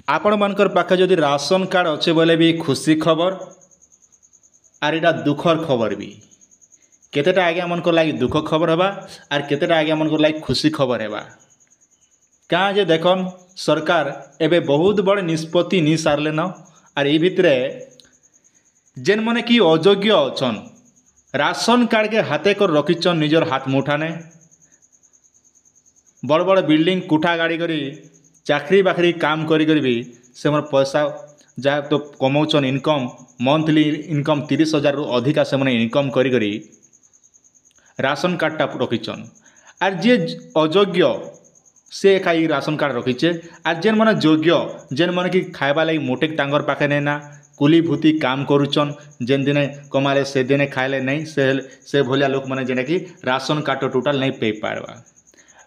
आपण मानकर पाखे जदि राशन कार्ड अच्छे बोले भी खुशी खबर आर इटा दुखर खबर भी केतेटा आज्ञा मन लगी दुख खबर हेबा आर केतेटा आज्ञा मन लगी खुशी खबर हेबा क्या जे देखन सरकार एबे बहुत बड़ निष्पत्ति नहीं सारले न आर ये भितरे जेन मने कि अयोग्य अछन राशन कार्ड के हाथे कर रखिछन निजर हाथ मुठाने बड़ बड़ बिल्डिंग कुठा गाड़ी करी चाकरी बाकरी काम करी भी से मन पैसा जहाँ तो कमाउछन इनकम मंथली इनकम 30,000 रु अधिका से मन इनकम करी राशन कार्डटा रखिछन आर जे अयोग्य से खाई राशन कार्ड रखीचे आर जेन मन योग्य जेन मन कि खाइबा लगी मोटेक तांगर पाखे नहीं ना कुली भूति काम करुचन जेन दिने कमाले से दिने खाइले नहीं से भलिया लोक मैंने जेना कि राशन कार्ड टोटाल नहीं पे पारबा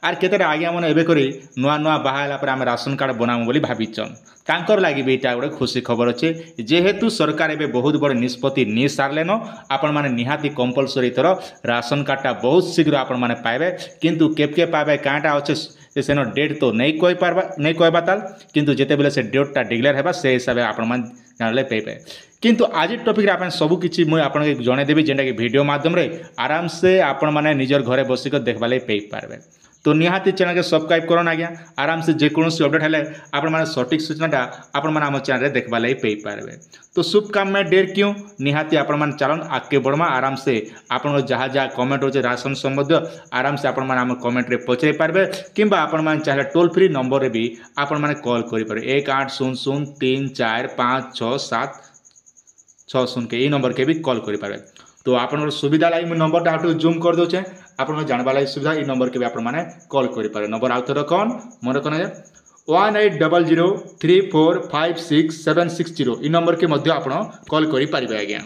आर केतेटा आज्ञा मन एबे करी नुआ नुआ बाहाला पर आम राशन कार्ड बनामु बोली भाविचन तांकर लागि भी एटा गोटे खुशी खबर अच्छे जेहेतु सरकार एबे बहुत बड़ निष्पत्ति नहीं सारलेन आपण माने निहाती कंपलसरी थर राशन कार्डटा बहुत शीघ्र आपण माने पाइबे किंतु केबके पाइबे काँटा अच्छे सेन डेट तो नहीं कहि पारबा नहीं कहबा ताल किंतु जेते बेले से डेटटा डिक्लेयर हेबा से हिसाब आपण मान जानले पाइबे किंतु आज टॉपिक रे आपण सब किछि मुई आपण के जणे देबी जेंटा कि वीडियो माध्यम रे आराम से आपण माने निजर घरे बसिक देखबा ले पाइ पारबे तो निहाती चैनल के सब्सक्राइब करन आज्ञा आराम से जेकोसी अपडेट हेले आपण माने सटीक सूचनाटा आपण माने हम चैनल रे देखबा ले पाइ पारबे तो शुभ काम में देर क्यों निहाती आपण माने चलन आगे बढ़मा आराम से आपण जहाँ जहाँ कमेंट होचे राशन संबंध आराम से आपण माने हम कमेंट रे पचरे पारबे किंबा आपण माने चाहे टोल फ्री नंबर रे भी आपण माने कॉल करि पारबे 1800345760 के ई नंबर के भी कॉल करि पारबे तो आपन सुविधा लगी मुझे नंबर टा जूम कर दूचे आपन जानवा लगी सुविधा ये नंबर के भी आपण माने कॉल करि पारे नंबर आउ थर कौन मन रखना 180034566760 ई नंबर के मध्य आपण कॉल करि पारिबे आज्ञा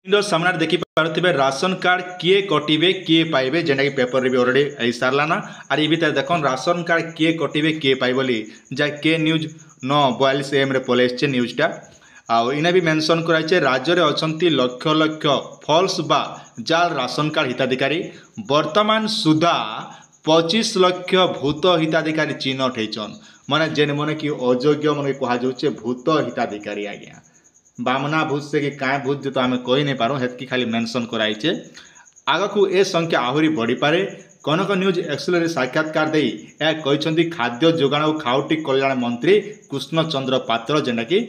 इंडो सामने देखि पारथिबे राशन कार्ड किए कटिबे किए पाइबे जेना कि पेपर रे भी ऑलरेडी आई सारला ना आर ई भीतर देखन राशन कार्ड किए कटिबे किए पाइबोली जा के न्यूज 9:42 AM रे पलेछे न्यूजटा आउ इना भी मेंशन कराइछे राज्य रे अछंती लक्ष लक्ष फॉल्स बा जाल राशन कार्ड हिताधिकारी वर्तमान सुधा 25 लाख भूत हिताधिकारी चिन्हट होइछन माने जेन माने कि अयोग्य माने कहा जाउछे भूत हिताधिकारी आज्ञा बामना भूत से कि काय भूत जो तो आमे कहि नै पारो हेतकी खाली मेंशन कराइछे आगकू ए संख्या आहुरी बढ़ी पारे कनक न्यूज एक्सएल साक्षात्कार दे या कहिसंती खाद्य जोगाण और खाउटी कल्याण मंत्री कृष्ण चंद्र पात्र जेना कि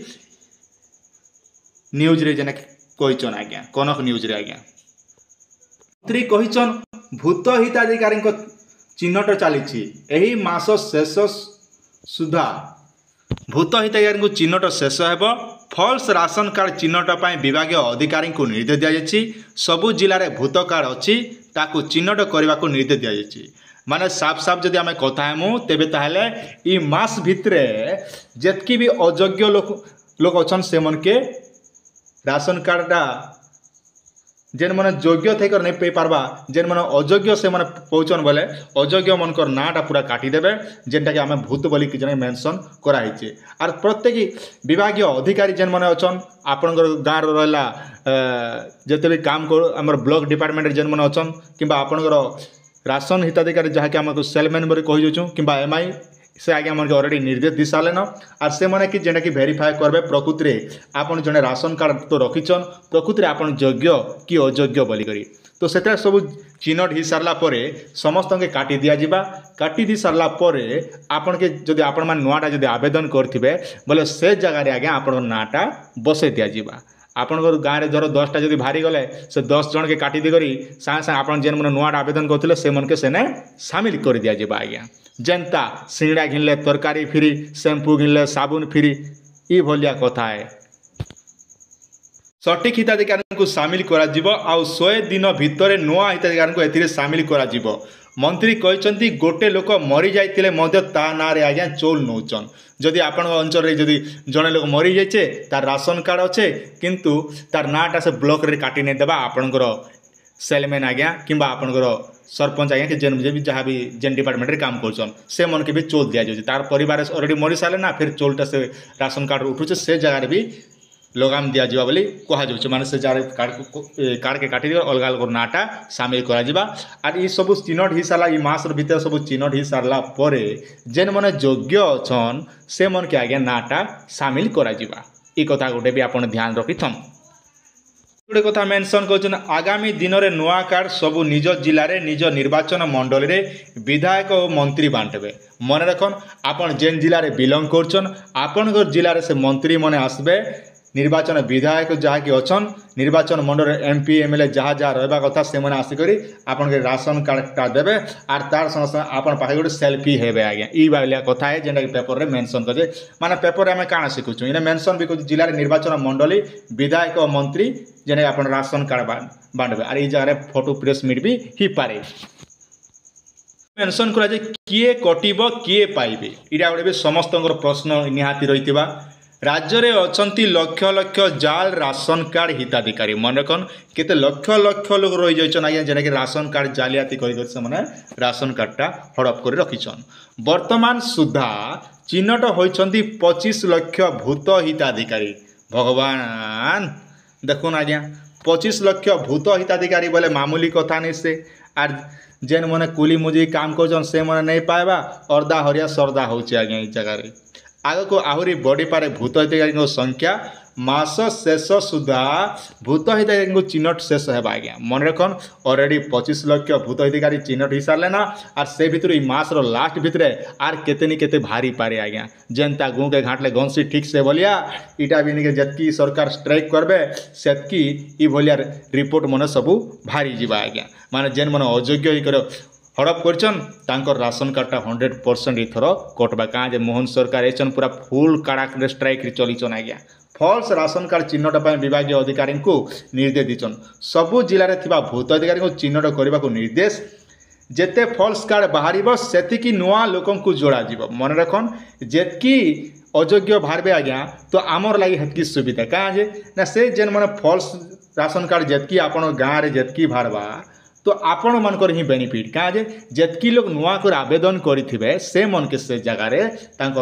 न्यूज रे जेना कहिचन आज्ञा कनक न्यूज रे आज्ञा मंत्री कहिचन भूत हिताधिकारी चिन्हट चली एही मास शेष सुधा भूत हिताधिकारी चिन्हट शेष हेब फॉल्स राशन कार्ड चिन्हट पाई विभाग अधिकारी को निर्देश दिया सबु जिले में भूत कार्ड अच्छी ताकू चिन्हट करने को निर्देश दिया माने साफ साफ जदि आम कथा हेमु तेबे ताहले ई मास भितरे जेतकी भी अयोग्य लोक अच्छन से मन के राशन कार्डटा जेन मन योग्य थे नहीं पे पारबा जेन मन अयोग्य से मन पहुँचन बोले अयोग्य मनकर नाटा पूरा काटिदेवे जेनटा कि आम भूत बोली कि जने मेंशन कराइछे आर प्रत्येक विभागीय अधिकारी जेन मन अच्छन आपनकर गाँव रहा जिते भी काम कर आम ब्लॉक डिपार्टमेंट जेन मन अच्छन कि आपनकर राशन हिताधिकारी जहाँकि आमको सेलमैन बोली कही जाऊँ कि एमआई से आगे मन ऑलरेडी निर्देश दी सारे न आर से मैंने कि जेना कि वेरीफाई करबे प्रकृति रे आपन जने राशन कार्ड तो रखिछन प्रकृति रे आपन योग्य कि अयोग्य बोली करी तो सेटा सब चिन्हट ही सारला परे समस्त के काटी दिया जिबा काटी दी सारला परे आपन के जदि आपन मान नुआटा जदि आवेदन करथिबे बोले से जगह रे आगे आपन नाटा बसे दिया जिबा आपन गाँव में धर 10टा जदि भारी गले से 10 जन के काटी दी करी सागे सागे आपन जेन मन नुआटा आवेदन करथिले से मन के सेने शामिल कर दिया जिबा आज्ञा जनता सिंगड़ा घिनले तरकारी फ्री शैम्पू घिनले साबुन फ्री ये भलिया कथा है सठिक हिताधिकारी को सामिल करा जिवो आउ 100 दिन भितर नुआ हिताधिकारी को एथिरे सामिल करा जिवो मंत्री कहते गोटे लोक मरी जाइतिले मध्य ता ना रे आज्ञा चोल नौचन जदि आपण अंचल रे जदि जने लोक मरी जाइछे तार राशन कार्ड अच्छे किंतु तार नाटा से ब्लॉक रे काटी नै देबा आपणकर सेलमैन आज्ञा किंबा आपणकर सरपंच आज्ञा कि जेन भी जहाँ भी जेन डिपार्टमेंट रे काम कर से मन के भी चोल दि जाए तार परिवार ऑलरेडी मरी सारे ना फिर चोलटा से राशन कार्ड उठुचे से जगह भी लगाम दिया जिबा बोली कहा जाउछ माने से जार कार्ड के काटी अलग अलग नाटा सामिल करा जिबा आर ई सब चिन्हट ही सारा ई मास भीतर सब चिन्हट ही सारला परे जेन माने योग्य अछन से मन के आगे नाटा सामिल करा जिबा ई कथा गोटे भी आपण ध्यान रखिथन। गोटे कथा मेंशन कर आगामी दिन में नुआ कार्ड सबू निज जिले में निज निर्वाचन मंडल में विधायक और मंत्री बांटबे। मन रखन आपन जेन जिले में बिलंग करछन आपन जिले से मंत्री माने आसबे निर्वाचन विधायक जहाँ कि अच्छन निर्वाचन मंडल MP MLA जहाँ जहाँ रहा कथा से आसिक आपन के राशन कार्डटा देवे आर तार संगे संगे आपन पाखे गोटे सेल्फी हेबे आज्ञा ई भाया कथा है जेनटा कि पेपर रे मेंशन करे माने पेपर रे आम काଣା शिखुँ इने मेंशन भी कर जिले निर्वाचन मंडली विधायक और मंत्री जेने आपन राशन कार्ड बांटबे आर ई जगह फोटो प्रेस मीट भी ही पारे मेंशन करा जे किए कटिबो किए पाइबे इटा गोटे भी समस्त प्रश्न निहाती रहितिबा। राज्य में अछंती लक्ष लक्ष जाल राशन कार्ड हिताधिकारी मन रखन केते लक्ष लक्ष लोग रही जाइछन आज्ञा जेना कि राशन कार्ड जालियाती करि से माने राशन कार्डटा हड़प कर रखिछन। वर्तमान सुधा चिन्हट होइछंती 25 लाख भूत हिताधिकारी। भगवान देखुन आज्ञा 25 लाख भूत हिताधिकारी बोले मामूली कथा नहीं से आर जेन मने कुली मुजी काम कर से मने नहीं पाएबा अर्धा हरिया सरदा होचे आज्ञा ई जगह आग को आहरी बढ़ी पारे भूत हिताधिकारी संख्या मास शेष सुधा भूत हिताधिकारी चिन्हट शेष है आज्ञा मन रखन ऑलरेडी 25 लाख भूत हिताधिकारी चिन्हट हो सारे ना आर से भितर मास लास्ट भितर आर केते केते भारी पारे आज्ञा जेनता गुँ के घाटले गंसी ठीक से बोलिया इटा भी नहीं जतकी सरकार स्ट्राइक करबे सेतकी ई भलिया रिपोर्ट मन सबू भारी जीवा आज्ञा माने जेन मन अयोग्य कर हड़प कर राशन कार्डटा 100% इथर कटवा क्या जे मोहन सरकार एचन पूरा फुल कड़ाक स्ट्राइक चलीचन आज्ञा फल्स राशन कार्ड चिन्हट विभाग अधिकारी को निर्देश दीचन सबू जिले में भूत अधिकारी को चिन्हट करने को निर्देश जेते फल्स कार्ड बाहर से नुआ लोक जोड़ा जीव मन रखन जेतकी अयोग्य बाहर आज्ञा तो आमर लगी हेतकी सुविधा क्या जे ना से जेन मैंने फल्स राशन कार्ड जेतकी आपण गाँव में जेतकी बाहरवा तो आपण मानकर ही बेनिफिट क्या जे जेतकी लोग नुआ कर आवेदन करेंगे से मन के से जगार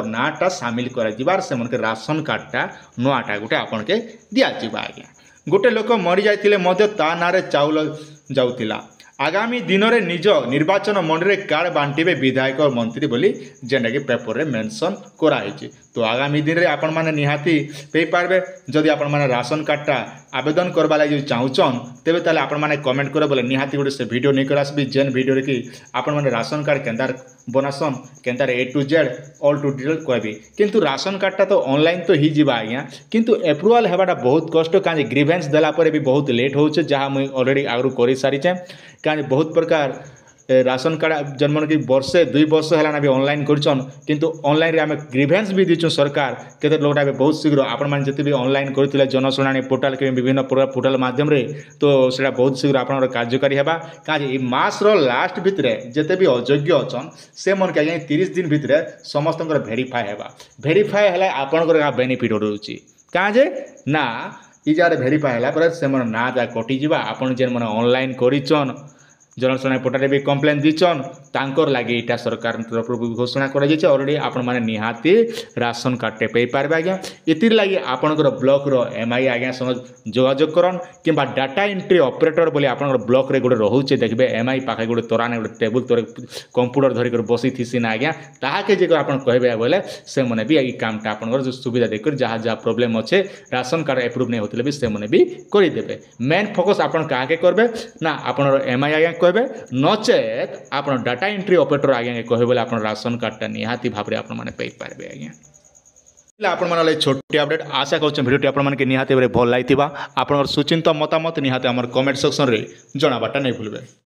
नाटा सामिल कर से मन के राशन कार्डटा नुआटा गोटे आपन के दिया आज्ञा गोटे लोक मरी जाते ता ना चाउल जाऊला आगामी दिन में निज निर्वाचन मंडल कार्ड बांटे विधायक और मंत्री बोली जेनटा कि पेपर रे मेंशन कराई तो आगामी दिन में आपण मैंने निहाती पे पारे जदि आपण मैंने राशन कार्डटा आवेदन करवा लगे चाहून तेरे ताले आपण मैंने कमेंट करे बोले निहाती गोटे से वीडियो नहीं कर जेन वीडियो कि आपण मैंने राशन कार्ड केन्ता बनासन केन्ता A to Z all to detail कहबी किंतु राशन कार्डटा तो ऑनलाइन तो ही जीवा आज्ञा किंतु एप्रुवाल हेबाटा बहुत कष्ट कहीं ग्रीवेंस देला पर भी बहुत लेट होचे जहाँ मुझे ऑलरेडी आगु कर सारीचे कहीं बहुत प्रकार राशन कार्ड जन्म कि वर्षे 2 वर्ष है ऑनलाइन करछन किंतु ऑनलाइन रे आम ग्रीवेंस भी दीचु सरकार केते लोगटा बहुत शीघ्र आपण मैंने जिते भी ऑनलाइन करथिले जनशुणाणी पोर्टाल के विभिन्न पोर्टाल माध्यम रे तो सेटा बहुत शीघ्र आपण कार्यकारी हेबा काजे मास रो लास्ट भितरे जिते भी अयोग्य अछन से मन के 30 दिन भितरे समस्त भेरीफाई हेबा भेरीफाई हेला आपण बेनिफिट रहउची काजे ना ई जारे भेरीफाई हेला पर से मन ना जा कटि जिबा आपण जेन मन ऑनलाइन करिचन जनशुणाणी पोर्टाल भी कम्प्लेन दीचन तांकर लगे इटा सरकार तरफ घोषणा कर ऑलरेडी आपण मैंने निहाती राशन कार्डटे पे पारे आज्ञा इतिर लगी आपणकर ब्लॉक रो MI आज्ञा संग जोगाजोग करन किंबा डाटा एंट्री ऑपरेटर बोली आपणकर ब्लॉक रे गोटे रोचे देखबे MI पाखे गोटे तोराने गोटे टेबुल तोरे कंप्यूटर धरिक बसी थी ना आज्ञा ताके जे आपण कहबे बोले से मने भी ई कामटा आपणकर जो सुविधा देकर जहाँ जहाँ प्रोब्लेम अच्छे राशन कार्ड एप्रूव नहीं होते भी से मने भी कर देबे मेन फोकस आपण काके करबे ना आपण MI आज्ञा कहबे नचेत आपण डाटा एंट्री ऑपरेटर आगे कहे बोले आप राशन कार्डटा निहाती भाव आप पारे आज्ञा आपण मन छोटी अपडेट आशा कर भिडियो आपण मन के निहाती भल लगी आप सुचिंत मतामत निहाती आम कमेंट सेक्शन रे जनाबाटा नहीं भूलबे।